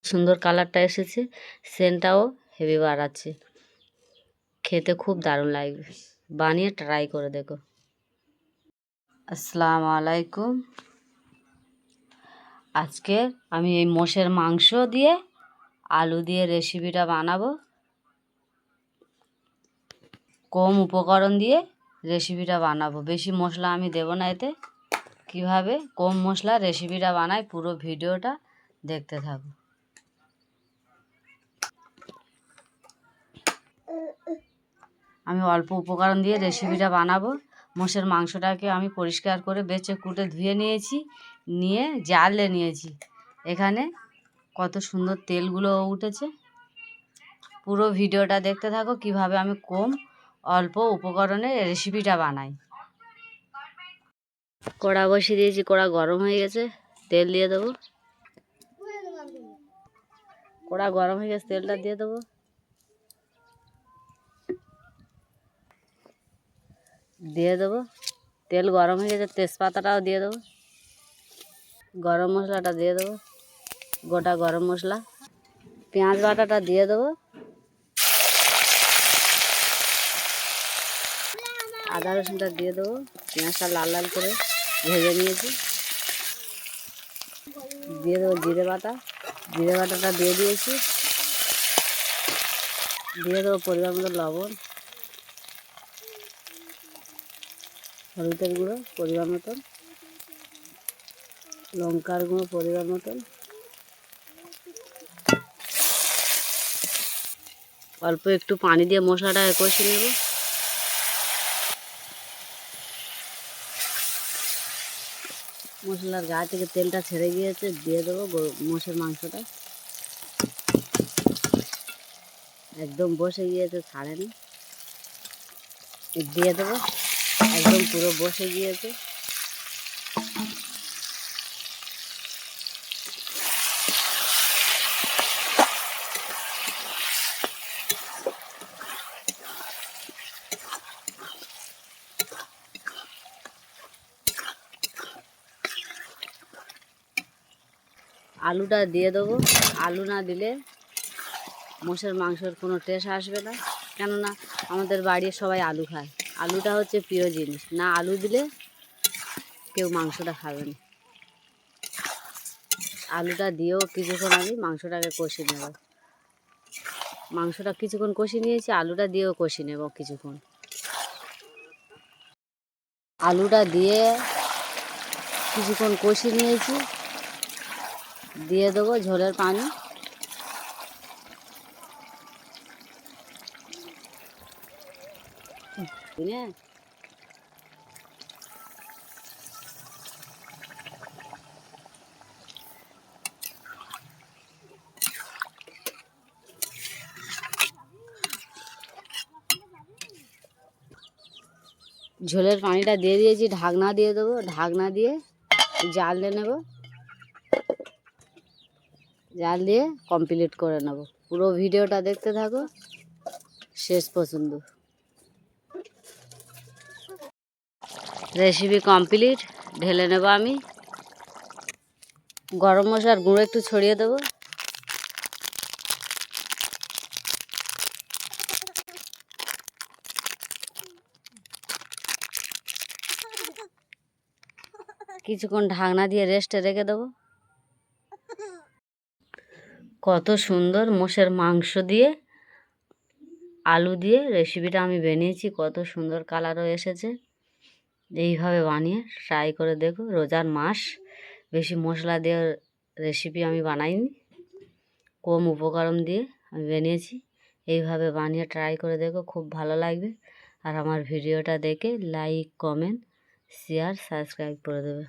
সুন্দর কালারটা এসেছে, সেন্টটাও হেভি বাড়াচ্ছে, খেতে খুব দারুণ লাগবে। বানিয়ে ট্রাই করে দেখো। আসসালামু আলাইকুম। আজকে আমি এই মোষের মাংস দিয়ে আলু দিয়ে রেসিপিটা বানাবো। কম উপকরণ দিয়ে রেসিপিটা বানাবো, বেশি মশলা আমি দেব না এতে। কিভাবে কম মশলা রেসিপিটা বানাই পুরো ভিডিওটা দেখতে থাকো। আমি অল্প উপকরণ দিয়ে রেসিপিটা বানাবো। মোষের মাংসটাকে আমি পরিষ্কার করে বেছে কুটে ধুয়ে নিয়েছি, নিয়ে জালে নিয়েছি। এখানে কত সুন্দর তেলগুলো উঠেছে। পুরো ভিডিওটা দেখতে থাকো কিভাবে আমি অল্প উপকরণে রেসিপিটা বানাই। কড়া বসিয়ে দিয়েছি, কড়া গরম হয়ে গেছে, তেল দিয়ে দেবো। কড়া গরম হয়ে গেছে, তেলটা দিয়ে দেবো। তেল গরম হয়ে গেছে, তেজপাতাটাও দিয়ে দেবো। গরম মশলাটা দিয়ে দেবো, গোটা গরম মশলা। পেঁয়াজ বাটাটা দিয়ে দেবো। আদা রসুনটা দিয়ে দেবো। পেঁয়াজটা লাল লাল করে ভেজে নিয়েছি। দিয়ে দেবো জিরে বাটাটা দিয়ে দিয়েছি। দিয়ে দেবো পরিমাণ মতো লবণ, হলুদের গুঁড়ো পরিমাণ মতন, লঙ্কার গুঁড়ো পরিমাণ মতন, অল্প একটু পানি দিয়ে মশলাটা কষিয়ে নেব। মশলার গা থেকে তেলটা ছেড়ে গিয়েছে, দিয়ে দেবো মোষের মাংসটা। একদম বসে গিয়েছে, ছাড়েনি। দিয়ে দেবো, একদম পুরো বসে গিয়েছে। আলুটা দিয়ে দেবো। আলু না দিলে মোষের মাংসের কোনো টেস্ট আসবে না, কেননা আমাদের বাড়ির সবাই আলু খায়। আলুটা হচ্ছে প্রিয় জিনিস, না আলু দিলে কেউ মাংসটা খাবে না। আলুটা দিয়েও কিছুক্ষণ আমি মাংসটাকে কষিয়ে নেব। মাংসটা কিছুক্ষণ কষিয়ে নিয়েছি, আলুটা দিয়েও কষিয়ে নেব কিছুক্ষণ। আলুটা দিয়ে কিছুক্ষণ কষিয়ে নিয়েছি, দিয়ে দেবো ঝোলের পানি। ঝোলের পানিটা দিয়ে দিয়েছি, ঢাকনা দিয়ে দেবো। ঢাকনা দিয়ে জাল দিয়ে নেব, জাল দিয়ে কমপ্লিট করে নেব। পুরো ভিডিওটা দেখতে থাকো শেষ পর্যন্ত। রেসিপি কমপ্লিট, ঢেলে নেব আমি। গরম মশলার গুঁড়ো একটু ছড়িয়ে দেবো। কিছুক্ষণ ঢাকনা দিয়ে রেস্টে রেখে দেবো। কত সুন্দর মোষের মাংস দিয়ে আলু দিয়ে রেসিপিটা আমি বানিয়েছি, কত সুন্দর কালারও এসেছে। এইভাবে বানিয়ে ট্রাই করে দেখো। রোজার মাস, বেশি মশলা দিয়ে রেসিপি আমি বানাইনি, কম উপকরণ দিয়ে আমি বানিয়েছি। এইভাবে বানিয়ে ট্রাই করে দেখো, খুব ভালো লাগবে। আর আমার ভিডিওটা দেখে লাইক, কমেন্ট, শেয়ার, সাবস্ক্রাইব করে দেবে।